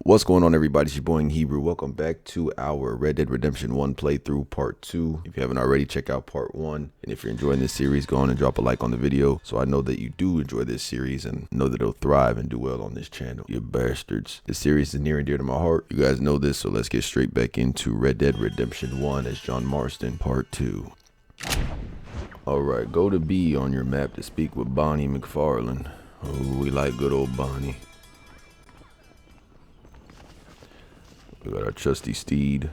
What's going on, everybody? It's your boy Hebrew. Welcome back to our Red Dead Redemption 1 playthrough part 2. If you haven't already, check out part 1. And if you're enjoying this series, go on and drop a like on the video so I know that you do enjoy this series and know that it'll thrive and do well on this channel. You bastards. This series is near and dear to my heart. You guys know this, so let's get straight back into Red Dead Redemption 1 as John Marston part 2. Alright, go to B on your map to speak with Bonnie McFarlane. Oh, we like good old Bonnie. We got our trusty steed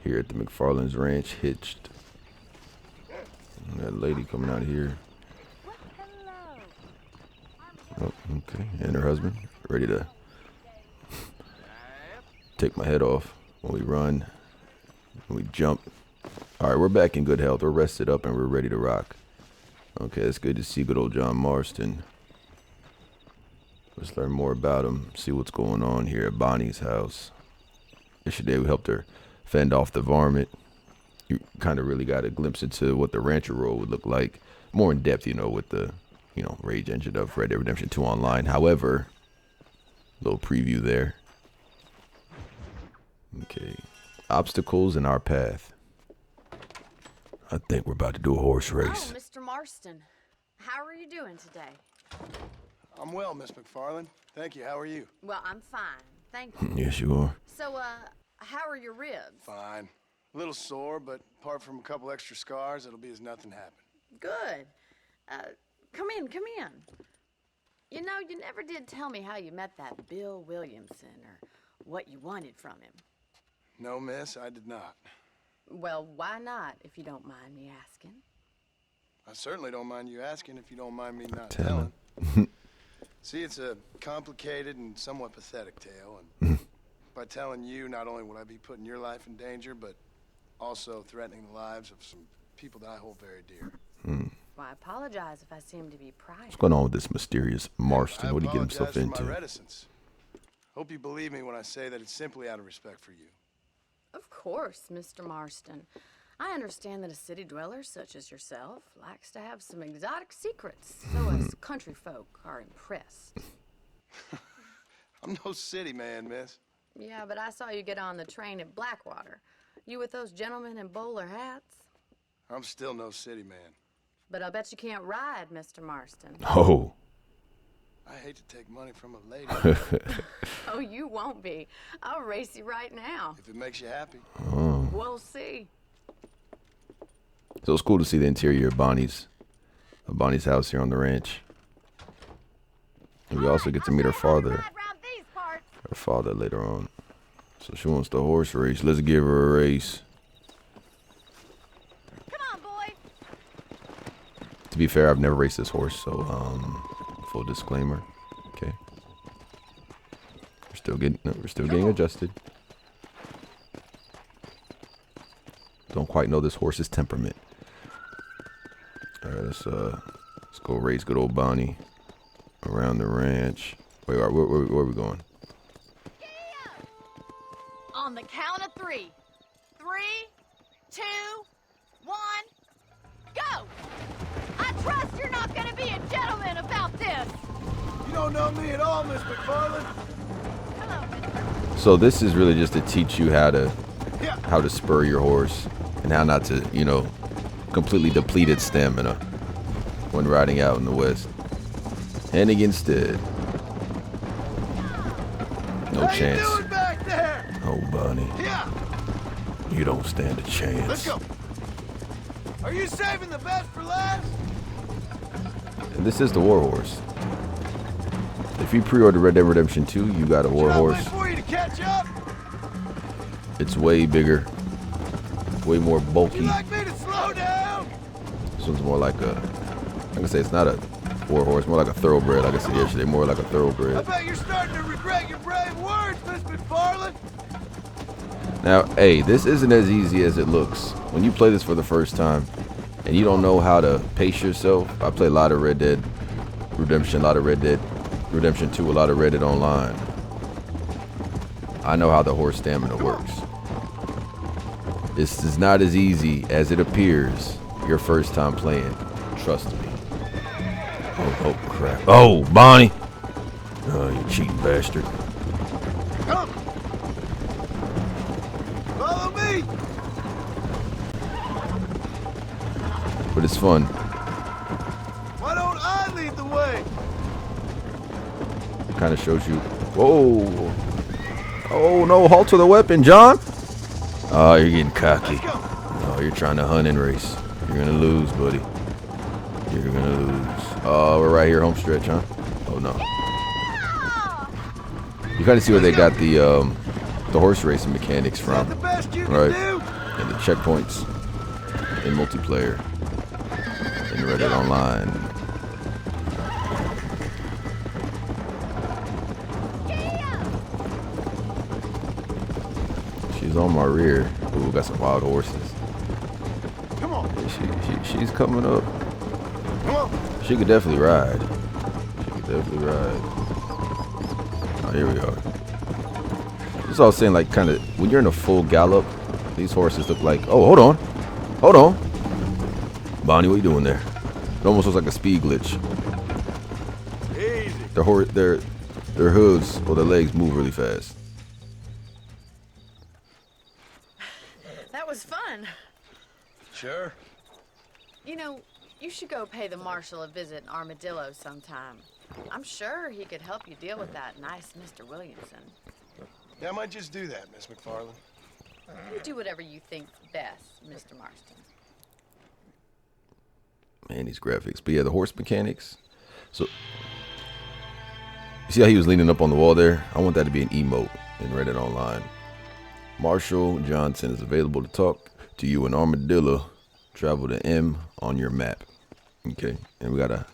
here at the McFarlane's ranch, hitched. And that lady coming out here. Oh, okay. And her husband, ready to take my head off when we run, when we jump. All right, we're back in good health. We're rested up and we're ready to rock. Okay, it's good to see good old John Marston. Let's learn more about him, see what's going on here at Bonnie's house. Yesterday we helped her fend off the varmint. You kind of really got a glimpse into what the rancher role would look like. More in depth, you know, with the, rage engine of Red Dead Redemption 2 Online. However, little preview there. Okay, obstacles in our path. I think we're about to do a horse race. Oh, Mr. Marston, how are you doing today? I'm well, Miss McFarlane. Thank you. How are you? Well, I'm fine. Thank you. Yes, you are. So, how are your ribs? Fine. A little sore, but apart from a couple extra scars, it'll be as nothing happened. Good. Come in. You know, you never did tell me how you met that Bill Williamson or what you wanted from him. No, miss, I did not. Well, why not, if you don't mind me asking? I certainly don't mind you asking if you don't mind me not telling. See, it's a complicated and somewhat pathetic tale, and by telling you, not only would I be putting your life in danger, but also threatening the lives of some people that I hold very dear. Well, I apologize if I seem to be prying. What's going on with this mysterious Marston? What did he get himself I apologize into? for my reticence. Hope you believe me when I say that it's simply out of respect for you. Of course, Mr. Marston. I understand that a city dweller such as yourself likes to have some exotic secrets, so as country folk are impressed. I'm no city man, miss. Yeah, but I saw you get on the train at Blackwater. You with those gentlemen in bowler hats? I'm still no city man. But I bet you can't ride, Mr. Marston. Oh. I hate to take money from a lady. Oh, you won't be. I'll race you right now. If it makes you happy. Oh. We'll see. So it's cool to see the interior of Bonnie's house here on the ranch. And we also get to meet her father. Her father later on. So she wants the horse race. Let's give her a race. Come on, boy. To be fair, I've never raced this horse, so full disclaimer. Okay. We're still getting adjusted. Don't quite know this horse's temperament. All right, let's go race good old Bonnie around the ranch. Wait, where are we going? On the count of 3. 3, 2, 1, go! I trust you're not gonna be a gentleman about this. You don't know me at all, Miss McFarlane. Hello, So this is really just to teach you how to spur your horse and how not to, completely deplete its stamina when riding out in the west. Hannigan's dead. No chance. How you doing back there? Oh, Bonnie. Yeah. You don't stand a chance. Let's go. Are you saving the best for last? And this is the war horse. If you pre-order Red Dead Redemption 2, you got a war horse. Wait for you to catch up? It's way bigger, way more bulky. You like me to slow down? This one's more like I can say it's not a war horse, more like a thoroughbred. Like I said yesterday, more like a I thoroughbred. bet you're starting to regret your brave words, Miss McFarlane. Now, hey, this isn't as easy as it looks. When you play this for the first time and you don't know how to pace yourself, I play a lot of Red Dead Redemption, a lot of Red Dead Redemption 2, a lot of Red Dead Online. I know how the horse stamina works. This is not as easy as it appears your first time playing. Trust me. Oh crap. Oh, Bonnie. Oh, you cheating bastard. me! But it's fun. Why don't I lead the way? It kind of shows you. Whoa! Oh no! Halt to the weapon, John! Oh, you're getting cocky. Oh, you're trying to hunt and race. You're gonna lose, buddy. You're gonna lose. Oh, we're right here, home stretch, huh? Oh no. You kind of see where they got the horse racing mechanics from, right? And the checkpoints in multiplayer in Reddit Online. She's on my rear. Ooh, got some wild horses. Come on. Yeah, she's coming up. Come on. She could definitely ride. She could definitely ride. Oh, here we are. That's what I was saying, like, kind of, when you're in a full gallop, these horses look like, oh, hold on. Hold on. Bonnie, what you doing there? It almost looks like a speed glitch. Easy. Their hooves or their legs move really fast. That was fun. Sure. You know, you should go pay the marshal a visit in Armadillo sometime. I'm sure he could help you deal with that nice Mr. Williamson. Yeah, I might just do that, Miss McFarland. You do whatever you think's best, Mr. Marston. Man, these graphics. But yeah, the horse mechanics. So, you see how he was leaning up on the wall there? I want that to be an emote in Reddit Online. Marshall Johnson is available to talk to you in Armadillo. Travel to M on your map. Okay, and we got a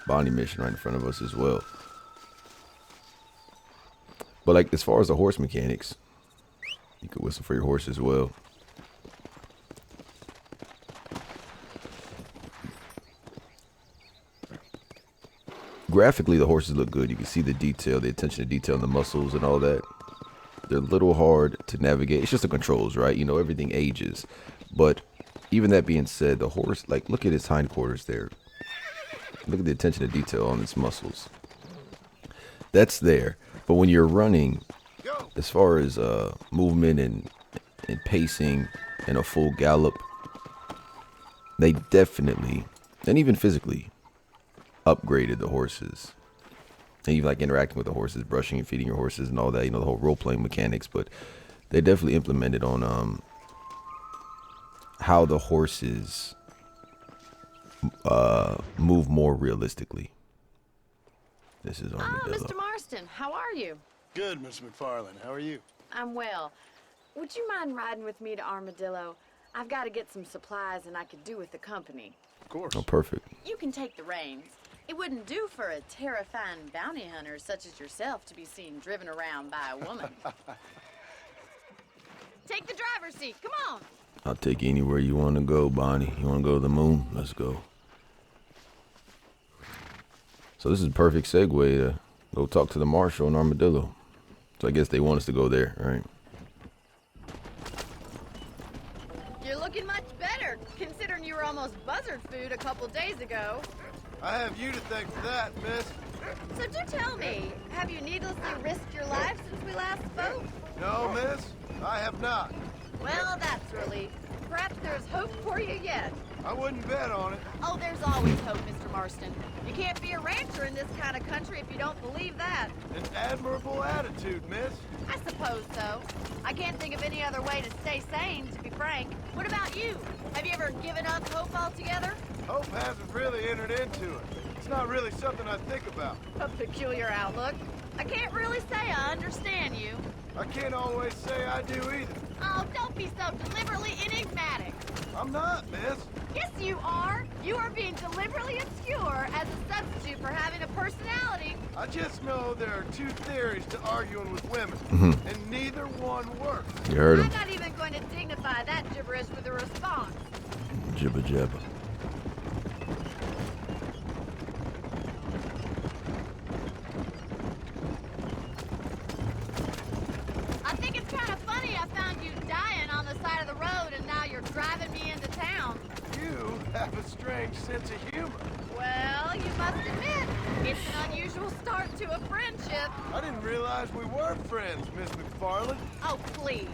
Bonnie mission right in front of us as well. But like, as far as the horse mechanics, you could whistle for your horse as well. Graphically, the horses look good. You can see the detail, the attention to detail, and the muscles and all that. They're a little hard to navigate. It's just the controls, right? You know, everything ages. But even that being said, the horse, like, look at his hindquarters there. Look at the attention to detail on its muscles. That's there. But when you're running, as far as movement and pacing and a full gallop, they definitely, and even physically, upgraded the horses. And even like interacting with the horses, brushing and feeding your horses and all that, you know, the whole role-playing mechanics. But they definitely implemented on how the horses move more realistically. This is Armadillo. Mr. Marston, how are you? Good, Miss McFarland. How are you? I'm well. Would you mind riding with me to Armadillo? I've got to get some supplies and I could do with the company. Of course. Oh, perfect. You can take the reins. It wouldn't do for a terrifying bounty hunter such as yourself to be seen driven around by a woman. Take the driver's seat. Come on. I'll take you anywhere you want to go, Bonnie. You want to go to the moon? Let's go. So this is a perfect segue to go talk to the marshal in Armadillo. So I guess they want us to go there, right? You're looking much better, considering you were almost buzzard food a couple days ago. I have you to thank for that, miss. So do tell me, have you needlessly risked your life since we last spoke? No, miss, I have not. Well, that's relief. Perhaps there's hope for you yet. I wouldn't bet on it. Oh, there's always hope, Mr. Marston. You can't be a rancher in this kind of country if you don't believe that. An admirable attitude, miss. I suppose so. I can't think of any other way to stay sane, to be frank. What about you? Have you ever given up hope altogether? Hope hasn't really entered into it. It's not really something I think about. A peculiar outlook. I can't really say I understand you. I can't always say I do either. Oh, don't be so deliberately enigmatic. I'm not, miss. Yes, you are. You are being deliberately obscure as a substitute for having a personality. I just know there are two theories to arguing with women, and neither one works. You heard him. I'm not even going to dignify that gibberish with a response. Jibba jabba. I think it's kind of funny I found you dying on the side of the road and now you're driving me into town. You have a strange sense of humor. Well, you must admit, it's an unusual start to a friendship. I didn't realize we were friends, Miss McFarland. Oh, please.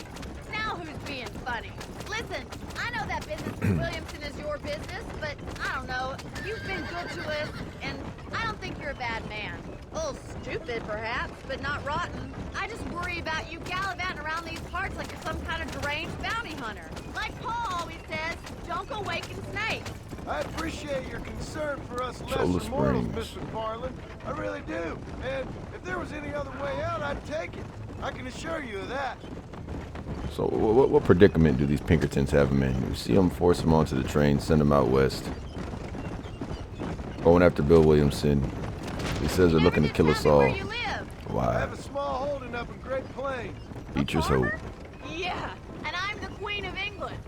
Now who's being funny? Listen, I know that business with Williamson is your business, but I don't know. You've been good to us, and I don't think you're a bad man. A little stupid, perhaps, but not rotten. I just worry about you gallivanting around these parts like you're some kind of deranged bounty hunter. Like Paul always says, don't go waking snakes. I appreciate your concern for us Solar lesser mortals, Springs. Miss McFarland. I really do. And if there was any other way out, I'd take it. I can assure you of that. So what predicament do these Pinkertons have him in? You see them force him onto the train, send him out west. Going after Bill Williamson. He says they're looking to kill us all. Where you live. I Why? have a small holding up in Great Plains. Beecher's Hope. Farmer? Yeah, and I'm the Queen of England.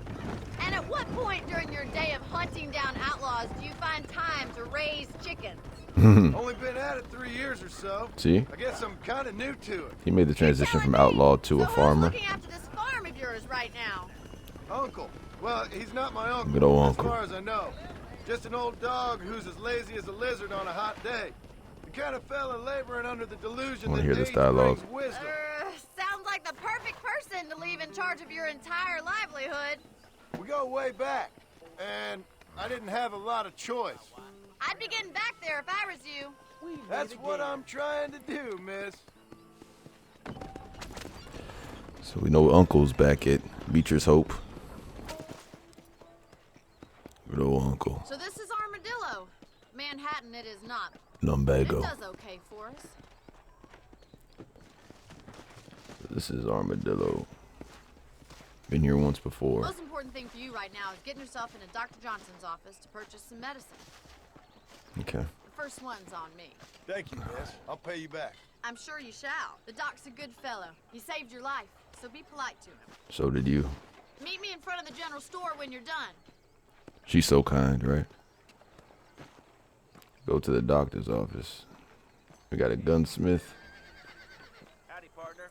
And at what point during your day of hunting down outlaws do you find time to raise chickens? Only been at it 3 years or so. See? I guess I'm kind of new to it. He made the transition from outlaw to a So farmer. who's looking after this farm of yours right now? Uncle. Well, he's not my uncle. Good old uncle. As far as I know. Just an old dog who's as lazy as a lizard on a hot day. The kind of fella laboring under the delusion Wanna that hear this age dialogue? brings wisdom. Sounds like the perfect person to leave in charge of your entire livelihood. We go way back, and I didn't have a lot of choice. I'd be getting back there if I was you. That's what I'm trying to do, miss. So we know Uncle's back at Beecher's Hope. Good old Uncle. So this is Armadillo. Manhattan it is not. Lumbago. It does okay for us. This is Armadillo. Been here once before. Most important thing for you right now is getting yourself into Dr. Johnson's office to purchase some medicine. Okay. The first one's on me. Thank you, miss. I'll pay you back. I'm sure you shall. The doc's a good fellow. He saved your life, so be polite to him. So did you. Meet me in front of the general store when you're done. She's so kind, right? Go to the doctor's office. We got a gunsmith. Howdy, partner.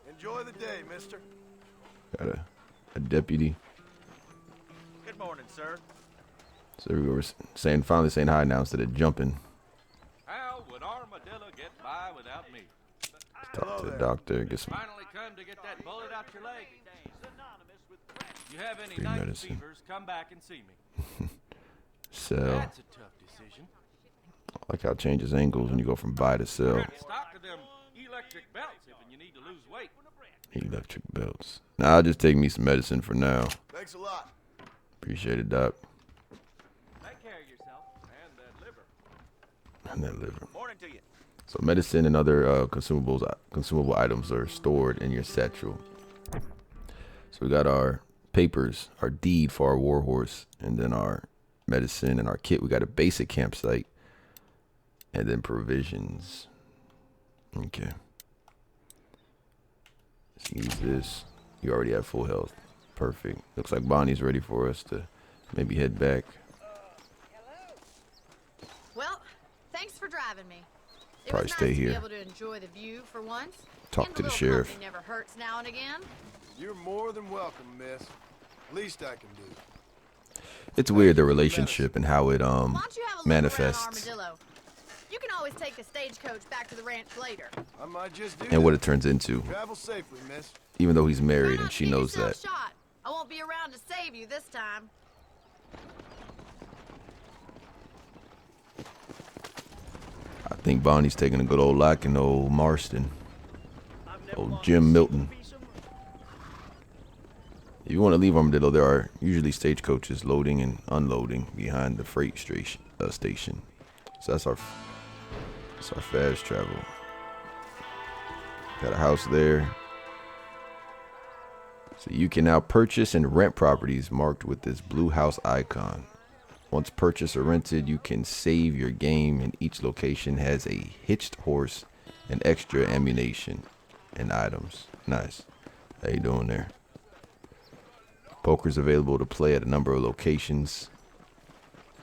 Enjoy the day, mister. Got a deputy. Good morning, sir. So we were finally saying hi now instead of jumping. How would Armadillo get by without me? Talk to the doctor. Get some Finally come to get that bullet out your leg. You have any Free night medicine. fevers, come back and see me. sell. That's a tough decision. I like how it changes angles when you go from buy to sell. Got stock of them electric belts if you need to lose weight. Electric belts. Nah, I'll just take me some medicine for now. Thanks a lot. Appreciate it, Doc. Take care of yourself and that liver. And that liver. Morning to you. So medicine and other consumable items are stored in your satchel. So we got our papers, our deed for our warhorse, and then our medicine and our kit. We got a basic campsite, and then provisions. Okay. Let's use this. You already have full health. Perfect. Looks like Bonnie's ready for us to maybe head back. Well, thanks for driving me. It Probably was stay nice here. to be able to enjoy the view for once. Talk And to a the little sheriff. company never hurts now and again. You're more than welcome, miss. Least I can do. It's weird, the relationship and how it Why don't you have a look manifests. around Armadillo? You can always take a stagecoach back to the ranch later. I might just do And what that. it turns into, Travel safely, miss. even though he's Try married not and to she get knows yourself that. Shot. I won't be around to save you this time. I think Bonnie's taking a good old liking to old Marston. Old Jim Milton. If you want to leave Armadillo, there are usually stagecoaches loading and unloading behind the freight station. So that's our fast travel. Got a house there. So you can now purchase and rent properties marked with this blue house icon. Once purchased or rented, you can save your game, and each location has a hitched horse and extra ammunition and items. Nice. How you doing there? Poker's available to play at a number of locations.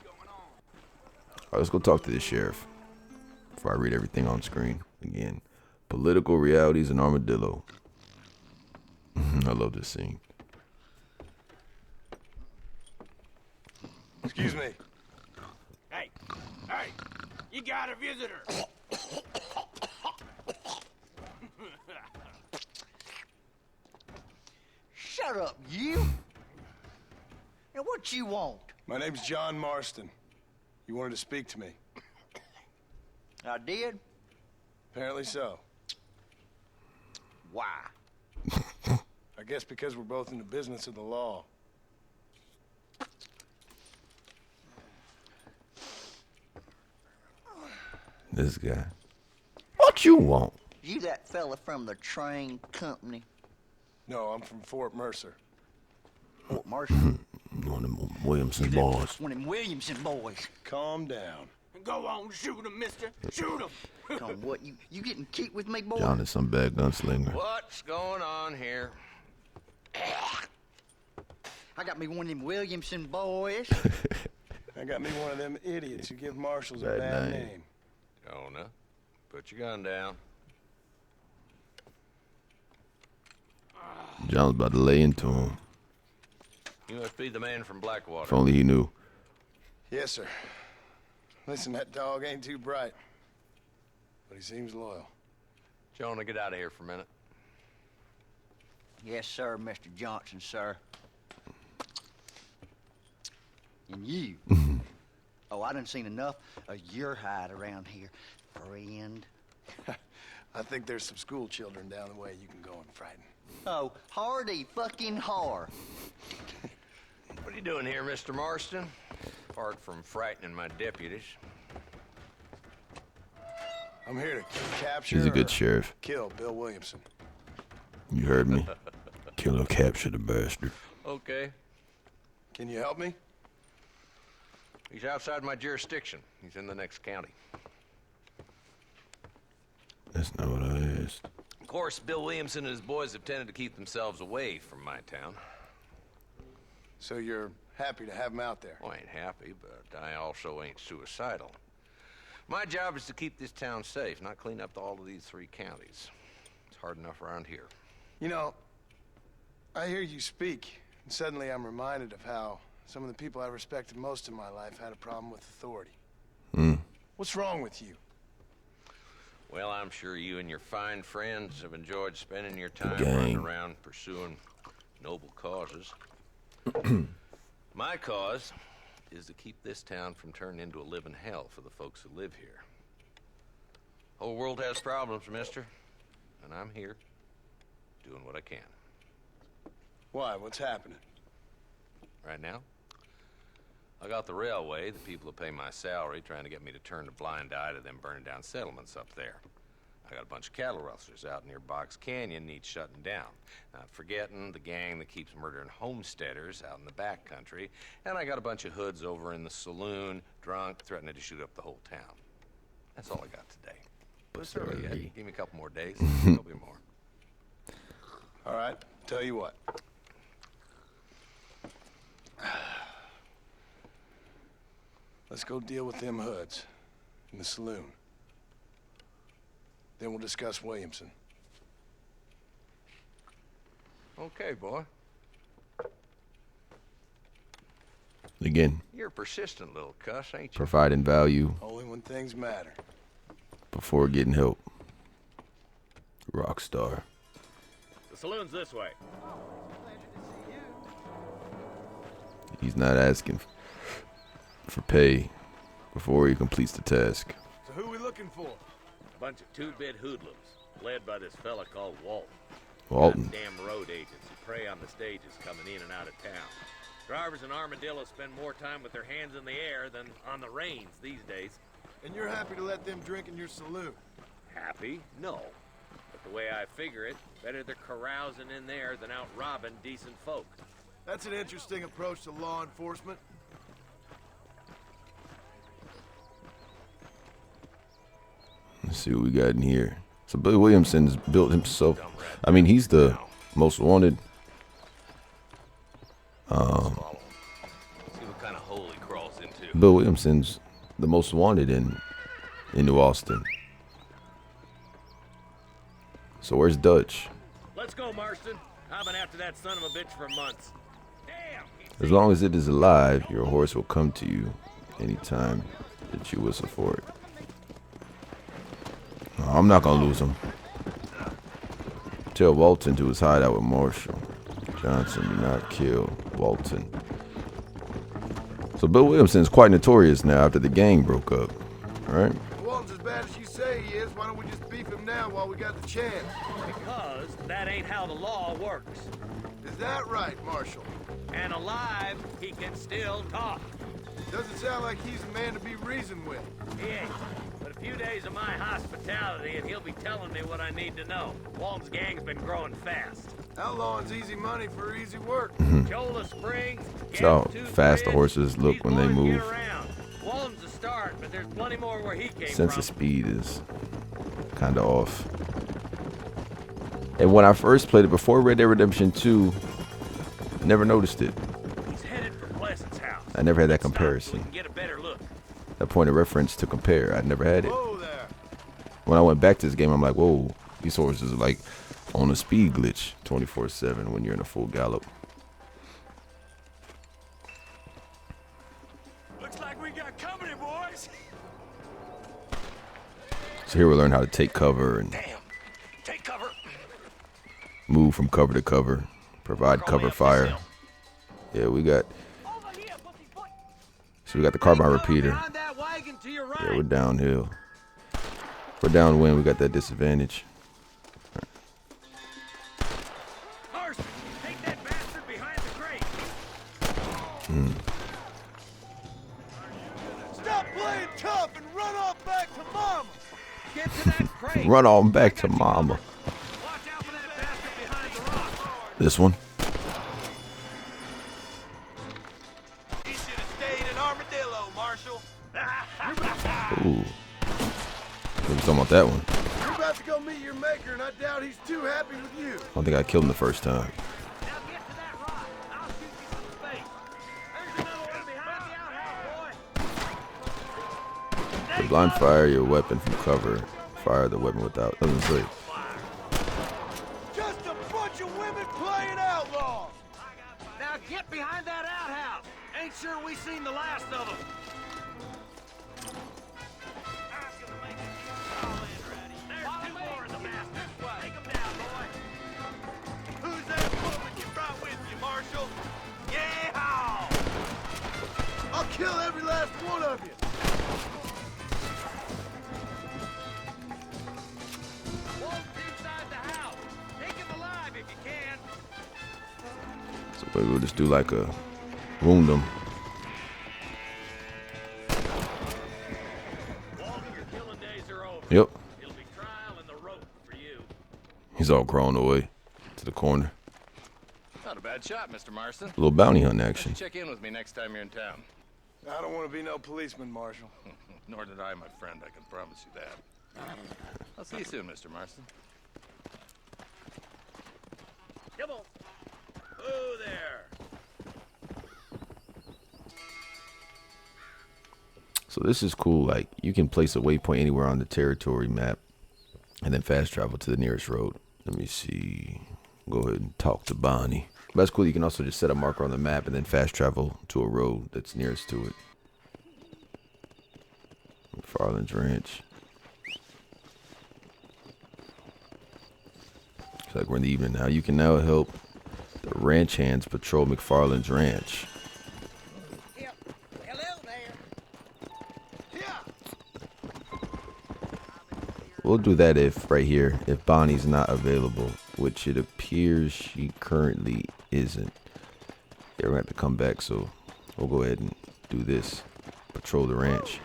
All right, let's go talk to the sheriff before I read everything on screen. Again, political realities in Armadillo. I love this scene. Excuse me. Hey, hey, you got a visitor. Shut up, you! Now what you want? My name's John Marston. You wanted to speak to me. I did? Apparently so. Why? I guess because we're both in the business of the law. This guy. What you want? You that fella from the train company? No, I'm from Fort Mercer. Fort Marston? One of them Williamson boys. One of them Williamson boys. Calm down. Go on, shoot him, mister. Shoot him. Come on, what, you getting kicked with me, boy? John is some bad gunslinger. What's going on here? I got me one of them Williamson boys. I got me one of them idiots who give marshals a Bad bad name. name. Jonah, put your gun down. John's about to lay into him. You must be the man from If Blackwater. only he knew. Yes, sir. Listen, that dog ain't too bright, but he seems loyal. Jonah, get out of here for a minute. Yes, sir, Mr. Johnson, sir. And you. Oh, I done seen enough of your hide around here, friend. I think there's some school children down the way you can go and frighten. Oh, hardy fucking har. What are you doing here, Mr. Marston? Apart from frightening my deputies. I'm here to capture He's a good or sheriff. kill Bill Williamson. You heard me. Kill or capture the bastard. Okay. Can you help me? He's outside my jurisdiction. He's in the next county. That's not what I asked. Of course, Bill Williamson and his boys have tended to keep themselves away from my town. So you're happy to have him out there? Well, I ain't happy, but I also ain't suicidal. My job is to keep this town safe, not clean up all of these 3 counties. It's hard enough around here. You know, I hear you speak, and suddenly I'm reminded of how some of the people I respected most in my life had a problem with authority. What's wrong with you? Well, I'm sure you and your fine friends have enjoyed spending your time Gang. running around pursuing noble causes. My cause is to keep this town from turning into a living hell for the folks who live here. Whole world has problems, mister, and I'm here doing what I can. Why? What's happening? Right now, I got the railway, the people who pay my salary, trying to get me to turn a blind eye to them burning down settlements up there. I got a bunch of cattle rustlers out near Box Canyon needs shutting down. Not forgetting the gang that keeps murdering homesteaders out in the back country. And I got a bunch of hoods over in the saloon, drunk, threatening to shoot up the whole town. That's all I got today. But it's early yet. Give me a couple more days. There'll be more. All right, tell you what. Let's go deal with them hoods in the saloon. Then we'll discuss Williamson. Okay, boy. Again, You're a persistent little cuss, ain't you? providing value Only when things matter. before getting help. Rockstar. The saloon's this way. He's not asking for pay before he completes the task. So who we looking for? A bunch of 2-bit hoodlums, led by this fella called Walton. Walton. Damn road agents who prey on the stages coming in and out of town. Drivers in Armadillo spend more time with their hands in the air than on the reins these days. And you're happy to let them drink in your saloon? Happy? No. But the way I figure it, better they're carousing in there than out robbing decent folk. That's an interesting approach to law enforcement. Let's see what we got in here. So Billy Williamson's built himself. I mean, he's the most wanted. Follow him. See what kind of hole he crawls into. Bill Williamson's the most wanted in New Austin. So where's Dutch? Let's go, Marston. I've been after that son of a bitch for months. Damn, he's As long as it is alive, your horse will come to you anytime that you whistle for it. No, I'm not gonna lose him. Tell Walton to his hideout with Marshall. Johnson, do not kill Walton. So Bill Williamson's quite notorious now after the gang broke up, right? Walton's as bad as you say he is. Why don't we just beef him now while we got the chance? Because that ain't how the law works. Is that right, Marshall? And alive, he can still talk. Doesn't sound like he's a man to be reasoned with. He ain't. But a few days of my hospitality and he'll be telling me what I need to know. Walton's gang's been growing fast. Outlawing's easy money for easy work. Shoulder Springs, So fast the horses look when they move. Walton's a start, but there's plenty more where he came Sense from. of speed is kind of off. And when I first played it before Red Dead Redemption 2, never noticed it. He's headed for Pleasant's house. I never had that Stop so we comparison. can get a better look. That point of reference to compare. I never had it. Whoa there. When I went back to this game, I'm like, whoa, these horses are like on a speed glitch 24/7 when you're in a full gallop. Looks like we got company, boys. So here we learn how to take cover and Damn. Take cover. move from cover to cover, provide cover fire. Yeah, we got. So we got the carbine repeater. Behind that wagon to your right. Yeah, we're downhill. We're downwind. We got that disadvantage. Marston, take that bastard behind the crate. Stop playing tough and run off back to Mama. Get to that crate. Run on back to Mama. Watch out for that bastard behind the rock. This one. He should have stayed in Armadillo, Marshall. Ooh. We was talking about that one. You're about to go meet your maker, and I doubt he's too happy with you. I don't think I killed him the first time. Now get to that rock. I'll shoot you from space. There's another one behind the outhouse, boy. To blind fire your weapon from cover. Fire the weapon without. Doesn't say. Just a bunch of women playing outlaws. Now get behind that outhouse. Ain't sure we seen the last of them. There's two more in the master. Take them down, boy. Who's that woman you brought with you, Marshall? Yeah! I'll kill every last one of you. Walton's inside the house. Take him alive if you can. So maybe we'll just do like a wound him. Walton, your killing days are over. Yep. It'll be trial and the rope for you. He's all crawling away to the corner. Not a bad shot, Mr. Marston. A little bounty hunt action. Check in with me next time you're in town. I don't want to be no policeman, Marshall. Nor did I, my friend. I can promise you that. I'll see you soon, Mr. Marston. Come on. Oh, there. So this is cool. Like you can place a waypoint anywhere on the territory map and then fast travel to the nearest road. Let me see. Go ahead and talk to Bonnie. But that's cool. You can also just set a marker on the map and then fast travel to a road that's nearest to it. McFarland's Ranch. It's like we're in the evening now. You can now help the ranch hands patrol McFarland's Ranch. Hello there. Yeah. We'll do that if right here, if Bonnie's not available, which it appears she currently isn't. Yeah, we're gonna have to come back, so we'll go ahead and do this. Patrol the ranch.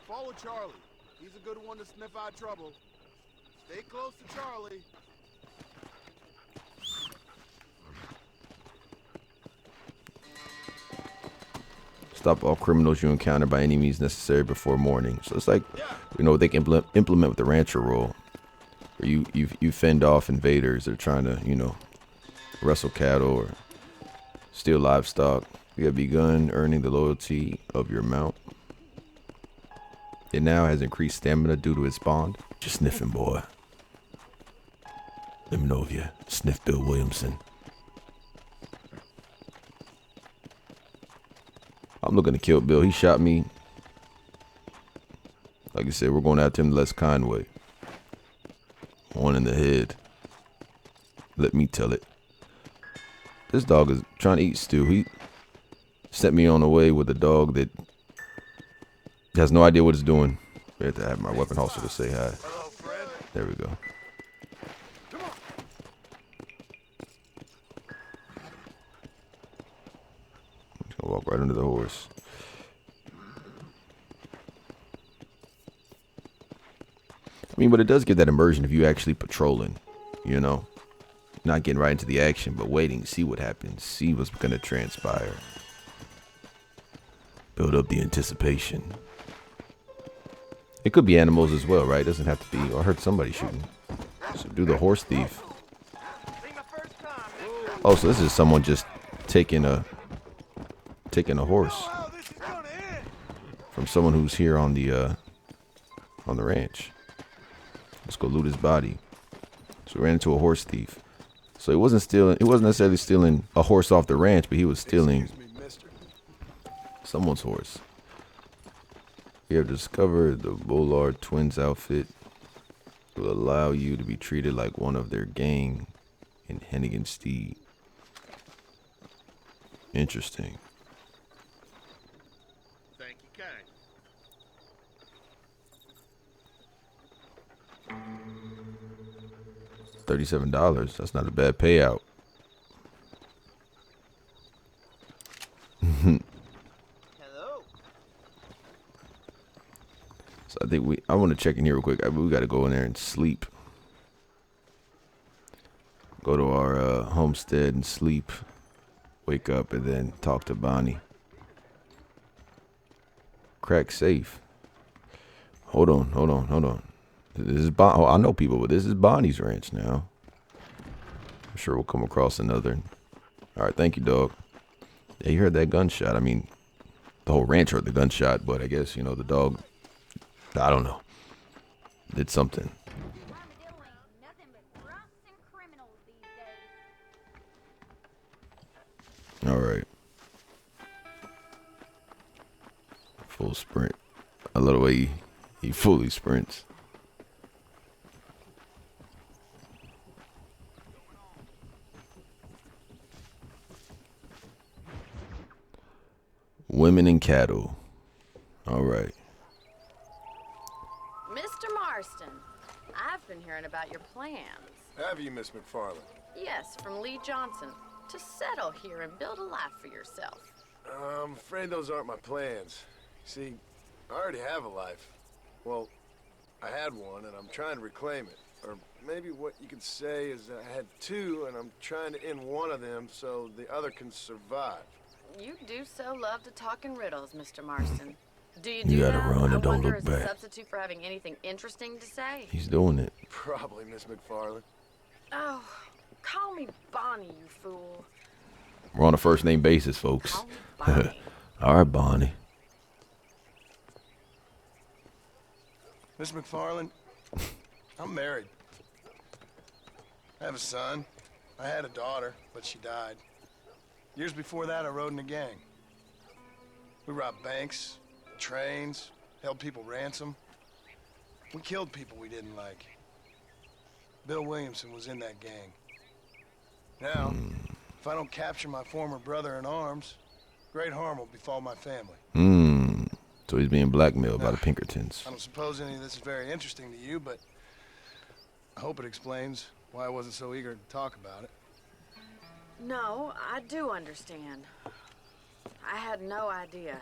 Follow Charlie. He's a good one to sniff out trouble. Stay close to Charlie. Stop all criminals you encounter by any means necessary before morning. So it's like, you know, they can implement with the rancher role. Where you fend off invaders that are trying to, you know, rustle cattle or steal livestock. You have begun earning the loyalty of your mount. It now has increased stamina due to its bond. Just sniffing, boy. Let me know if you sniff Bill Williamson. I'm looking to kill Bill. He shot me. Like I said, we're going after him the less kind way. One in the head. Let me tell it. This dog is trying to eat stew. He sent me on the way with a dog that has no idea what it's doing. We have to have my weapon holster to say hi. There we go. Just gonna walk right under the horse. I mean, but it does give that immersion if you actually patrolling, you know, not getting right into the action, but waiting, see what happens, see what's gonna transpire. Build up the anticipation. It could be animals as well, right? It doesn't have to be. Oh, I heard somebody shooting. So do the horse thief. Oh, so this is someone just taking a horse from someone who's here on the ranch. Let's go loot his body. So we ran into a horse thief. So he wasn't stealing. He wasn't necessarily stealing a horse off the ranch, but he was stealing someone's horse. We have discovered the Bullard twins outfit will allow you to be treated like one of their gang in Hennigan Steed. Interesting. Thank you, kind. $37. That's not a bad payout. Hello. So I think I want to check in here real quick. We got to go in there and sleep. Go to our homestead and sleep. Wake up and then talk to Bonnie. Crack safe. Hold on. This is I know people, but this is Bonnie's ranch now. I'm sure we'll come across another. All right, thank you, dog. Yeah, you heard that gunshot. I mean, the whole ranch heard the gunshot, but I guess, you know, the dog, I don't know, did something. Armadillo ain't nothing but drunks and criminals these days. All right. Full sprint. I love the way he fully sprints. Women and cattle. All right. Mr. Marston, I've been hearing about your plans. Have you, Miss McFarland? Yes, from Lee Johnson. To settle here and build a life for yourself. I'm afraid those aren't my plans. See, I already have a life. Well, I had one, and I'm trying to reclaim it. Or maybe what you could say is that I had two, and I'm trying to end one of them so the other can survive. You do so love to talk in riddles, Mr. Marston. Do you You do gotta that? run and I don't wonder look as back. a substitute for having anything interesting to say. He's doing it. Probably, Miss McFarland. Oh, call me Bonnie, you fool. We're on a first name basis, folks. Call me Bonnie. All right, Bonnie. Miss McFarland, I'm married. I have a son. I had a daughter, but she died. Years before that, I rode in a gang. We robbed banks, trains, held people ransom. We killed people we didn't like. Bill Williamson was in that gang. Now, if I don't capture my former brother in arms, great harm will befall my family. So he's being blackmailed by the Pinkertons. I don't suppose any of this is very interesting to you, but I hope it explains why I wasn't so eager to talk about it. No, I do understand. I had no idea.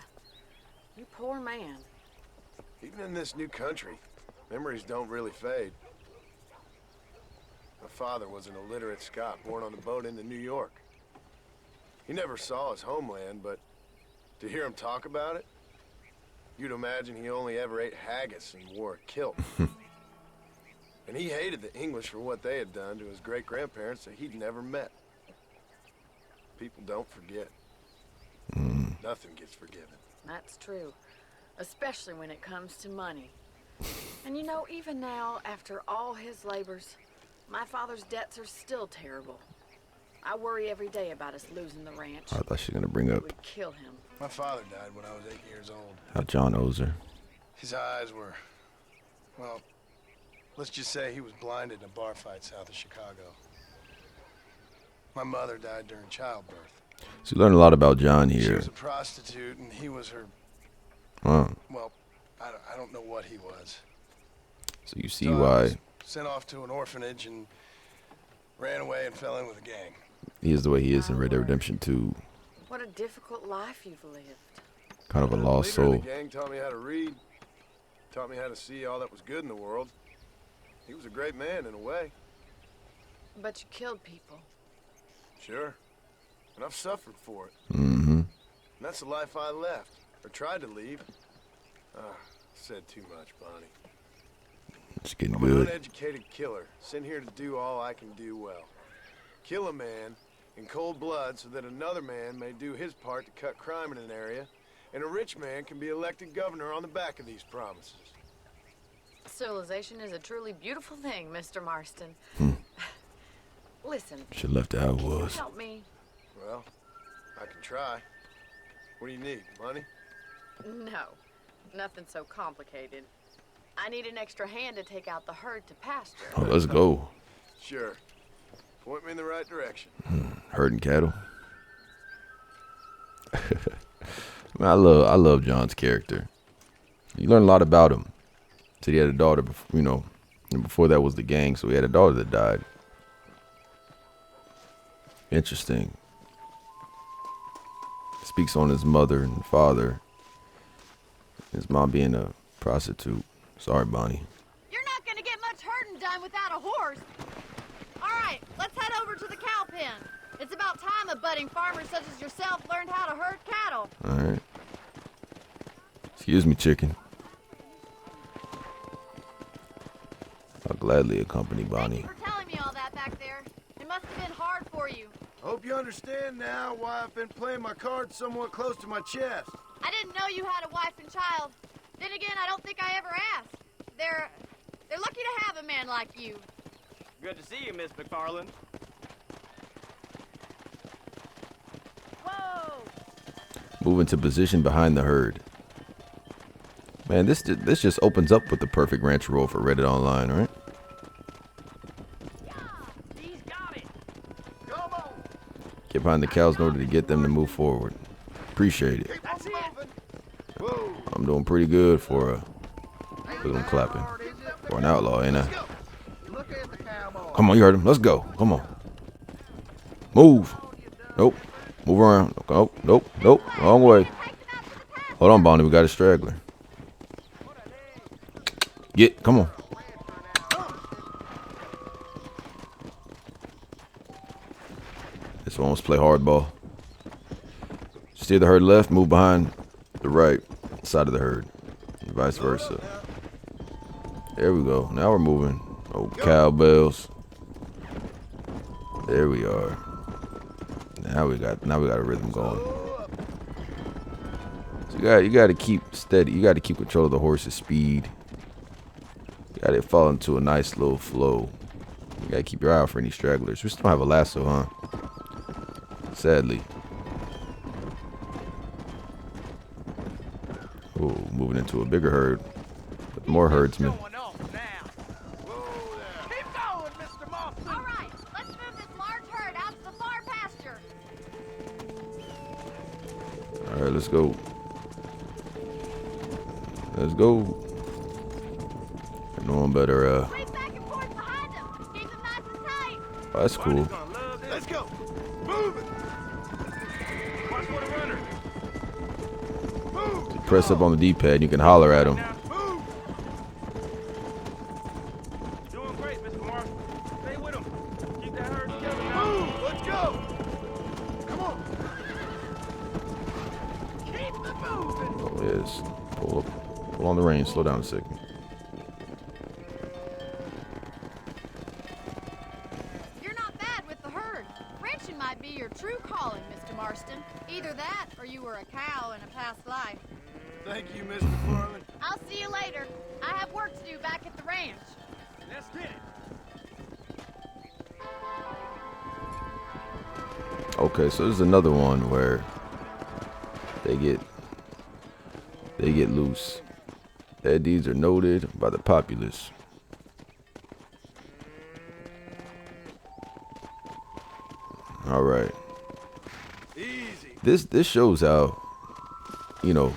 You poor man. Even in this new country, memories don't really fade. My father was an illiterate Scot born on the boat into New York. He never saw his homeland, but to hear him talk about it, you'd imagine he only ever ate haggis and wore a kilt. And he hated the English for what they had done to his great-grandparents that he'd never met. People don't forget. Nothing gets forgiven. That's true. Especially when it comes to money. And you know, even now, after all his labors, My father's debts are still terrible. I worry every day about us losing the ranch. I thought she was gonna bring up We'd kill him. My father died when I was 8 years old. how John owes her. His eyes were, well, let's just say he was blinded in a bar fight south of Chicago. My mother died during childbirth. So you learn a lot about John She here. was a prostitute, and he was her, Huh. well, I don't know what he was. So you see So I why was sent off to an orphanage and ran away and fell in with a gang. he is the way he is in Red Dead Redemption 2. What a difficult life you've lived. Kind of a The lost leader of soul. the gang taught me how to read, taught me how to see all that was good in the world. He was a great man in a way, But you killed people. sure. And I've suffered for it. Mm-hmm. And that's the life I left, or tried to leave. Said too much, Bonnie. It's getting I'm an good. uneducated killer, sent here to do all I can do well. Kill a man in cold blood so that another man may do his part to cut crime in an area, and a rich man can be elected governor on the back of these promises. Civilization is a truly beautiful thing, Mr. Marston. Listen, Should have left it how it can you was. help me? Well, I can try. What do you need, money? No, nothing so complicated. I need an extra hand to take out the herd to pasture. Oh, let's go. Sure. Point me in the right direction. Herding cattle. Man, I love John's character. You learn a lot about him. Said he had a daughter, you know, and before that was the gang, so he had a daughter that died. Interesting. Speaks on his mother and father. His mom being a prostitute. Sorry, Bonnie. You're not gonna get much herding done without a horse. All right, let's head over to the cow pen. It's about time a budding farmer such as yourself learned how to herd cattle. All right. Excuse me, chicken. I'll gladly accompany Thank Bonnie. you for telling me all that back there. It must have been hard for you. Hope you understand now why I've been playing my cards somewhat close to my chest. I didn't know you had a wife and child. Then again, I don't think I ever asked. They're lucky to have a man like you. Good to see you, Miss McFarland. Whoa! Move into position behind the herd. Man, this just opens up with the perfect ranch roll for Reddit Online, right? He's got it. Come on! Get behind the cows in order to get them to move forward. Appreciate it. Keep on moving! Whoa! I'm doing pretty good for a... Look at him clapping. For an outlaw, ain't I? Look at the cowboy. Come on, you heard him. Let's go. Come on. Move. Nope. Move around. Oh, nope. Nope. Wrong way. Take them out to the pasture. Hold on, Bonnie. We got a straggler. Get. Come on. This one, let's play hardball. Steer the herd left, move behind the right side of the herd. And vice versa. There we go. Now we're moving. Oh, cowbells. There we are. Now we got a rhythm going. So you got to keep steady. You got to keep control of the horse's speed. You got to fall into a nice little flow. You got to keep your eye out for any stragglers. We still don't have a lasso, huh? Sadly. Oh, moving into a bigger herd with more herdsmen. Going off now. Keep going, Mr. Marston. All right, let's move this large herd out to the far pasture. All right, let's go. Let's go. I know I'm better. Sweep back and forth behind them. Keep them nice and tight. Oh, that's cool. Gonna love this. Let's go! Move it! Watch for the runner. Move! Press up on the D-pad. You can holler at him. Now, Move! doing great, Mr. Marston. Stay with him. Keep that herd together now. Move! Let's go! Come on! Keep it moving. Oh, yes. Pull on the reins. Slow down a second. You're not bad with the herd. Ranching might be your true calling, Mr. Marston. Either that, or you were a cow in a past life. Thank you, Mr. McFarland. I'll see you later. I have work to do back at the ranch. Let's get it. Okay, so there's another one where they get loose. Their deeds are noted by the populace. All right. This shows how, you know,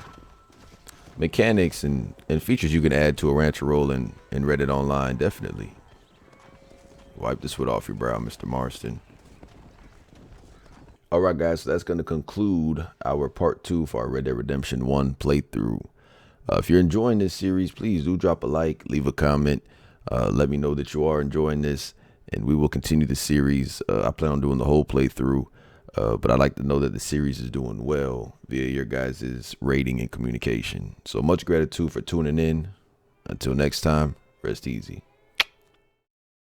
mechanics and features you can add to a rancher role in Reddit Online. Definitely. Wipe the sweat off your brow, Mr. Marston. All right, guys, so that's going to conclude our part 2 for our Red Dead Redemption 1 playthrough. If you're enjoying this series, please do drop a like, leave a comment. Let me know that you are enjoying this, and we will continue the series. I plan on doing the whole playthrough, but I'd like to know that the series is doing well via your guys' rating and communication. So much gratitude for tuning in. Until next time, rest easy.